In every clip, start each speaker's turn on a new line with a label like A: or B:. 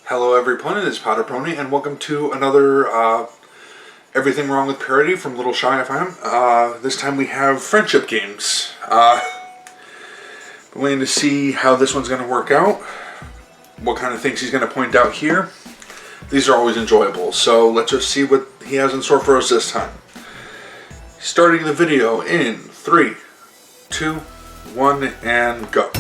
A: Hello everyone, it's PotterBrony, and welcome to another Everything Wrong with Parody from Littleshyfim. This time we have friendship games. I'm waiting to see how this one's going to work out, what kind of things he's going to point out here. These are always enjoyable, so let's just see what he has in store for us this time. Starting the video in 3, 2, 1, and go.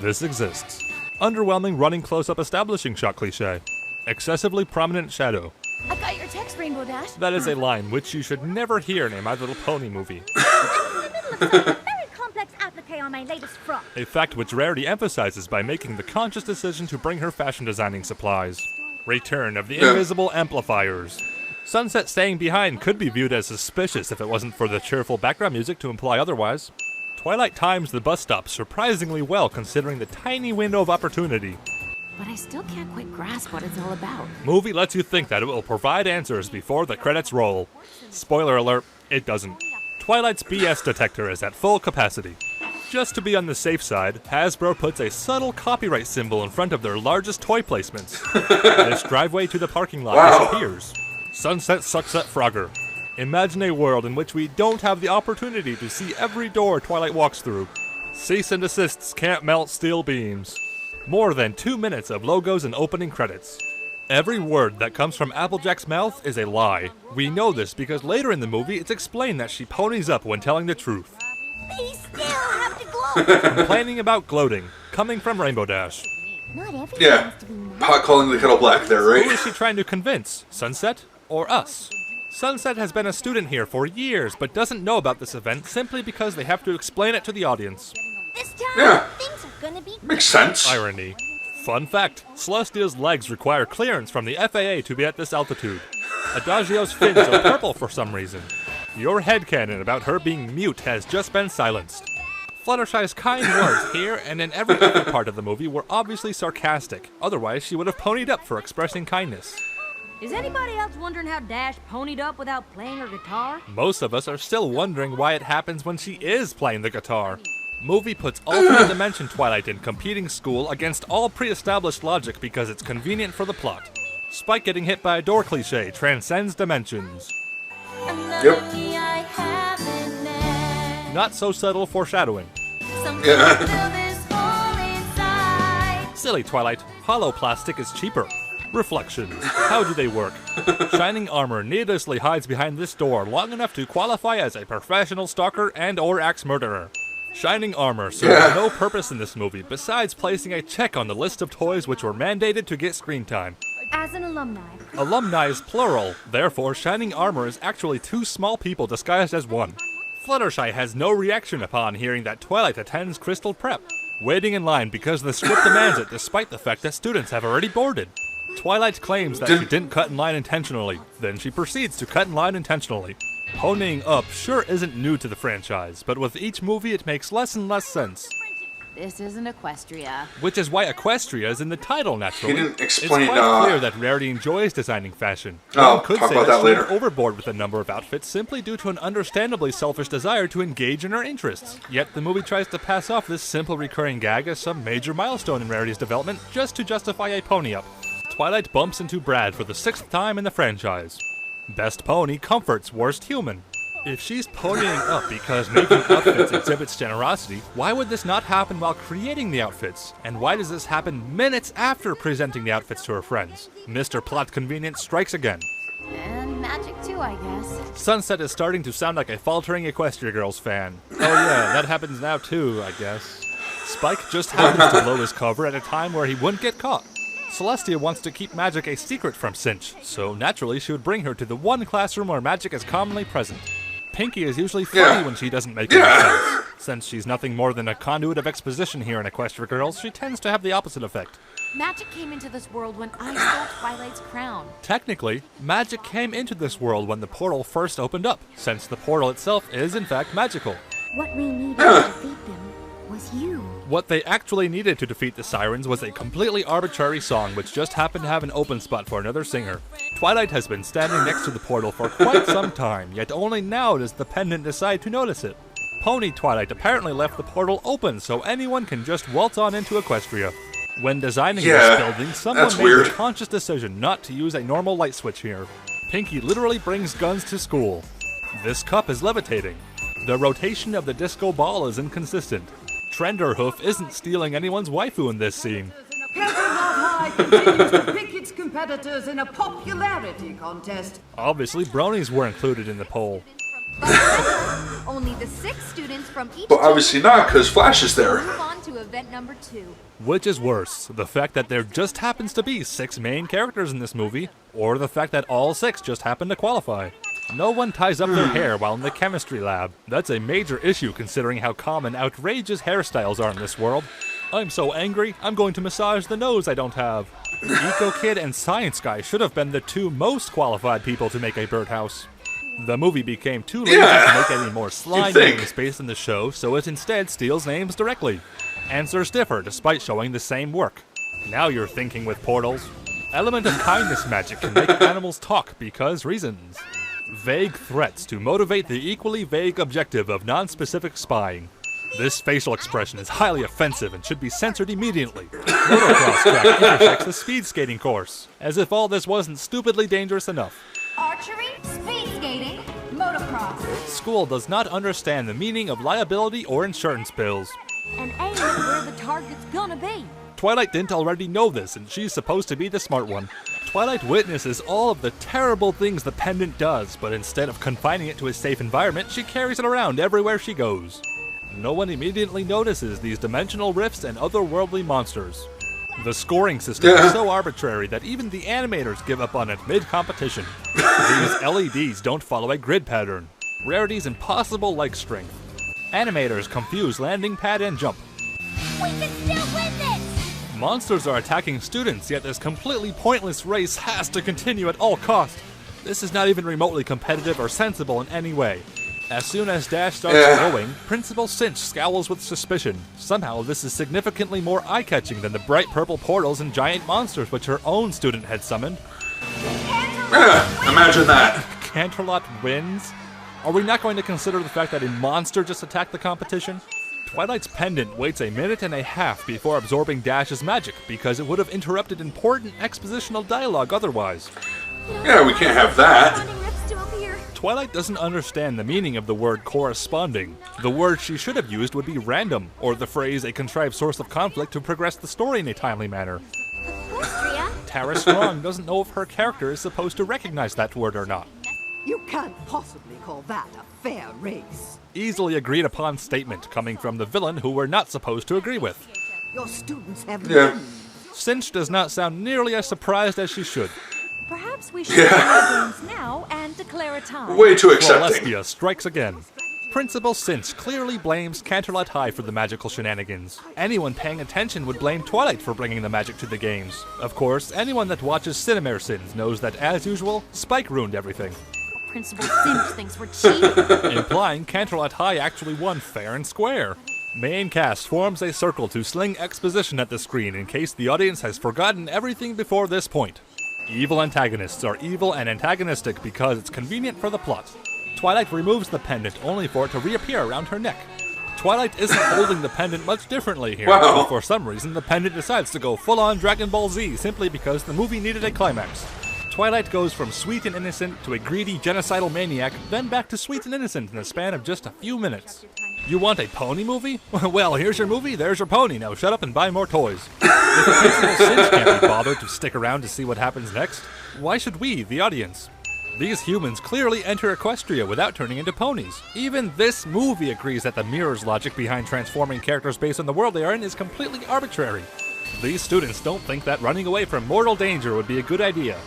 B: This exists. Underwhelming running close-up establishing shot cliché. Excessively prominent shadow.
C: I got your text, Rainbow Dash.
B: That is a line which you should never hear in a My Little Pony movie.
C: I'm in the middle of some very complex applique on my latest frock.
B: A fact which Rarity emphasizes by making the conscious decision to bring her fashion designing supplies. Return of the invisible amplifiers. Sunset staying behind could be viewed as suspicious if it wasn't for the cheerful background music to imply otherwise. Twilight times the bus stop surprisingly well considering the tiny window of opportunity.
C: But I still can't quite grasp what it's all about.
B: Movie lets you think that it will provide answers before the credits roll. Spoiler alert, it doesn't. Twilight's BS detector is at full capacity. Just to be on the safe side, Hasbro puts a subtle copyright symbol in front of their largest toy placements. This driveway to the parking lot disappears. Sunset sucks at Frogger. Imagine a world in which we don't have the opportunity to see every door Twilight walks through. Cease and desists can't melt steel beams. More than 2 minutes of logos and opening credits. Every word that comes from Applejack's mouth is a lie. We know this because later in the movie it's explained that she ponies up when telling the truth.
C: They still have to gloat.
B: Complaining about gloating, coming from Rainbow Dash.
C: Not everything
A: Yeah,
C: has to be nice.
A: Pot calling the kettle black there,
B: Who
A: right?
B: is she trying to convince? Sunset or us? Sunset has been a student here for years, but doesn't know about this event simply because they have to explain it to the audience.
C: This time,
A: Yeah.
C: things are gonna be
A: Makes sense.
B: Irony. Fun fact, Celestia's legs require clearance from the FAA to be at this altitude. Adagio's fins are purple for some reason. Your headcanon about her being mute has just been silenced. Fluttershy's kind words here and in every other part of the movie were obviously sarcastic, otherwise she would have ponied up for expressing kindness.
D: Is anybody else wondering how Dash ponied up without playing her guitar?
B: Most of us are still wondering why it happens when she is playing the guitar. Movie puts alternate dimension Twilight in competing school against all pre-established logic because it's convenient for the plot. Spike getting hit by a door cliché transcends dimensions.
A: Yep.
B: Not so subtle foreshadowing.
A: Yeah.
B: Silly Twilight, hollow plastic is cheaper. Reflections. How do they work? Shining armor needlessly hides behind this door long enough to qualify as a professional stalker and or axe murderer. Shining armor serves no purpose in this movie besides placing a check on the list of toys which were mandated to get screen time.
C: as an alumni.
B: Alumni is plural, therefore shining armor is actually 2 small people disguised as 1. Fluttershy has no reaction upon hearing that Twilight attends Crystal Prep, waiting in line because the script demands it despite the fact that students have already boarded. Twilight claims that she didn't cut in line intentionally, then she proceeds to cut in line intentionally. Ponying up sure isn't new to the franchise, but with each movie it makes less and less sense.
D: This isn't Equestria.
B: Which is why Equestria is in the title, naturally.
A: He didn't explain,
B: it's quite clear that Rarity enjoys designing fashion.
A: Oh,
B: One could
A: talk
B: say
A: about
B: that
A: that
B: she
A: later.
B: went overboard with a number of outfits simply due to an understandably selfish desire to engage in her interests. Yet the movie tries to pass off this simple recurring gag as some major milestone in Rarity's development just to justify a pony-up. Twilight bumps into Brad for the 6th time in the franchise. Best pony comforts worst human. If she's ponying up because making outfits exhibits generosity, why would this not happen while creating the outfits? And why does this happen minutes after presenting the outfits to her friends? Mr. Plot Convenience strikes again.
D: And magic too, I guess.
B: Sunset is starting to sound like a faltering Equestria Girls fan. Oh yeah, that happens now too, I guess. Spike just happens to blow his cover at a time where he wouldn't get caught. Celestia wants to keep magic a secret from Cinch, so naturally she would bring her to the one classroom where magic is commonly present. Pinky is usually funny when she doesn't make any sense. Since she's nothing more than a conduit of exposition here in Equestria Girls, she tends to have the opposite effect.
D: Magic came into this world when I stole Twilight's crown.
B: Technically, magic came into this world when the portal first opened up, since the portal itself is in fact magical.
C: What we needed to defeat them was you.
B: What they actually needed to defeat the sirens was a completely arbitrary song which just happened to have an open spot for another singer. Twilight has been standing next to the portal for quite some time, yet only now does the pendant decide to notice it. Pony Twilight apparently left the portal open so anyone can just waltz on into Equestria. When designing this building, someone made the conscious decision not to use a normal light switch here. Pinky literally brings guns to school. This cup is levitating. The rotation of the disco ball is inconsistent. Trenderhoof isn't stealing anyone's waifu in this scene.
E: High continues to pick its competitors in a popularity contest.
B: Obviously, bronies were included in the poll.
C: Only the 6 students from each
A: But obviously not, because Flash is there.
C: move on to event number 2.
B: Which is worse, the fact that there just happens to be 6 main characters in this movie, or the fact that all 6 just happen to qualify? No one ties up their hair while in the chemistry lab. That's a major issue considering how common outrageous hairstyles are in this world. I'm so angry, I'm going to massage the nose I don't have. Eco Kid and Science Guy should have been the 2 most qualified people to make a birdhouse. The movie became too lazy to make any more slime names based on the show, so it instead steals names directly. Answers differ despite showing the same work. Now you're thinking with portals. Element of kindness magic can make animals talk because reasons. Vague threats to motivate the equally vague objective of non-specific spying. This facial expression is highly offensive and should be censored immediately. Motocross track intersects the speed skating course, as if all this wasn't stupidly dangerous enough.
C: Archery, speed skating, motocross.
B: School does not understand the meaning of liability or insurance bills.
D: And aim at where the target's gonna be.
B: Twilight didn't already know this, and she's supposed to be the smart one. Twilight witnesses all of the terrible things the pendant does, but instead of confining it to a safe environment, she carries it around everywhere she goes. No one immediately notices these dimensional rifts and otherworldly monsters. The scoring system is so arbitrary that even the animators give up on it mid-competition. These LEDs don't follow a grid pattern. Rarity's impossible like strength. Animators confuse landing pad and jump.
C: We can still win this!
B: Monsters are attacking students, yet this completely pointless race has to continue at all costs. This is not even remotely competitive or sensible in any way. As soon as Dash starts going, Principal Cinch scowls with suspicion. Somehow this is significantly more eye-catching than the bright purple portals and giant monsters which her own student had summoned.
A: Imagine that.
B: Canterlot wins? Are we not going to consider the fact that a monster just attacked the competition? Twilight's pendant waits a minute and a half before absorbing Dash's magic because it would have interrupted important expositional dialogue otherwise.
A: Yeah, we can't have that.
B: Twilight doesn't understand the meaning of the word corresponding. The word she should have used would be random, or the phrase a contrived source of conflict to progress the story in a timely manner. Tara Strong doesn't know if her character is supposed to recognize that word or not.
E: You can't possibly call that a fair race.
B: Easily agreed upon statement coming from the villain who we're not supposed to agree with.
E: Your students have learned.
B: Cinch does not sound nearly as surprised as she should.
D: Perhaps we should play games now and declare a time.
A: Way too accepting.
B: Celestia strikes again. Principal Cinch clearly blames Canterlot High for the magical shenanigans. Anyone paying attention would blame Twilight for bringing the magic to the games. Of course, anyone that watches Cinemare Sins knows that, as usual, Spike ruined everything.
D: Principal Cinch thinks we're cheating.
B: Implying Canterlot High actually won fair and square. Main cast forms a circle to sling exposition at the screen in case the audience has forgotten everything before this point. Evil antagonists are evil and antagonistic because it's convenient for the plot. Twilight removes the pendant only for it to reappear around her neck. Twilight isn't holding the pendant much differently here, but for some reason the pendant decides to go full-on Dragon Ball Z simply because the movie needed a climax. Twilight goes from sweet and innocent to a greedy genocidal maniac, then back to sweet and innocent in the span of just a few minutes. You want a pony movie? Well, here's your movie, there's your pony, now shut up and buy more toys. If the Principal Cinch can't be bothered to stick around to see what happens next, why should we, the audience? These humans clearly enter Equestria without turning into ponies. Even this movie agrees that the mirror's logic behind transforming characters based on the world they are in is completely arbitrary. These students don't think that running away from mortal danger would be a good idea.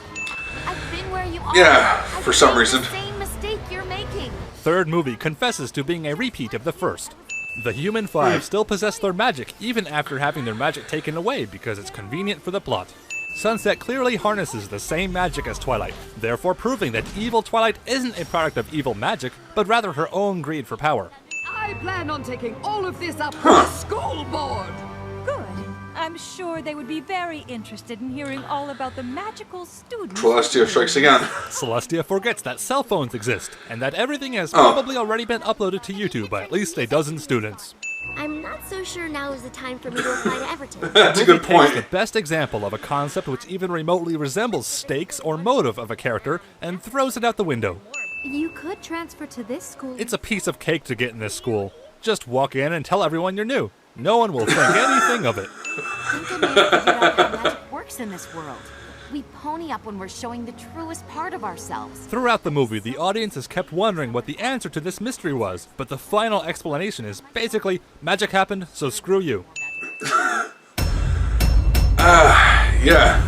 C: I've been where you are.
A: Yeah, for some reason.
C: The same mistake you're making.
B: Third movie confesses to being a repeat of the first. The Human Five still possess their magic even after having their magic taken away because it's convenient for the plot. Sunset clearly harnesses the same magic as Twilight, therefore proving that evil Twilight isn't a product of evil magic, but rather her own greed for power.
E: I plan on taking all of this up with the school board.
C: Good. I'm sure they would be very interested in hearing all about the magical students.
A: Celestia strikes again.
B: Celestia forgets that cell phones exist, and that everything has probably already been uploaded to YouTube by at least a dozen students.
F: I'm not so sure now is the time for me to apply to Everton.
A: That's a good
B: Movie takes
A: point.
B: the best example of a concept which even remotely resembles stakes or motive of a character and throws it out the window.
F: You could transfer to this school.
B: It's a piece of cake to get in this school. Just walk in and tell everyone you're new. No one will think anything of it.
G: I think I may have figured out how magic works in this world. We pony up when we're showing the truest part of ourselves.
B: Throughout the movie, the audience has kept wondering what the answer to this mystery was, but the final explanation is basically, magic happened, so screw you.
A: Yeah.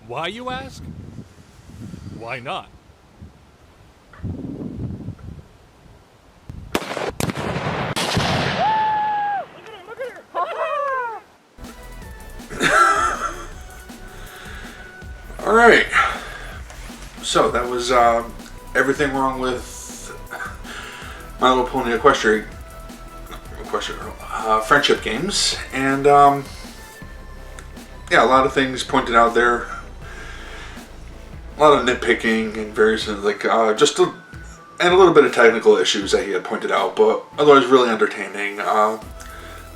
B: Why, you ask? Why not?
A: Alright. So, that was everything wrong with My Little Pony friendship games. And, yeah, a lot of things pointed out there. A lot of nitpicking and various things, like, and a little bit of technical issues that he had pointed out, but otherwise really entertaining.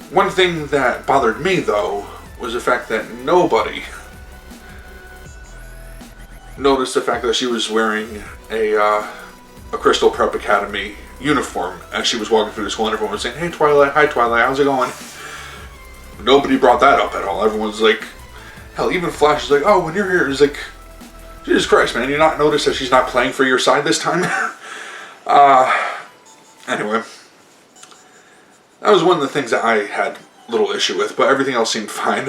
A: One thing that bothered me, though, was the fact that nobody noticed the fact that she was wearing a Crystal Prep Academy uniform as she was walking through the school, and everyone was saying, "Hey, Twilight, hi, Twilight, how's it going?" Nobody brought that up at all. Everyone's like, hell, even Flash is like, "Oh, when you're here," it's like, Jesus Christ, man, you not notice that she's not playing for your side this time? Anyway. That was one of the things that I had little issue with, but everything else seemed fine.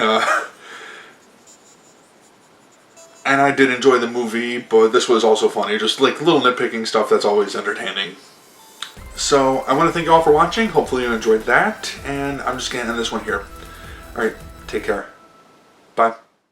A: And I did enjoy the movie, but this was also funny. Just like little nitpicking stuff that's always entertaining. So, I want to thank you all for watching. Hopefully you enjoyed that. And I'm just going to end this one here. Alright, take care. Bye.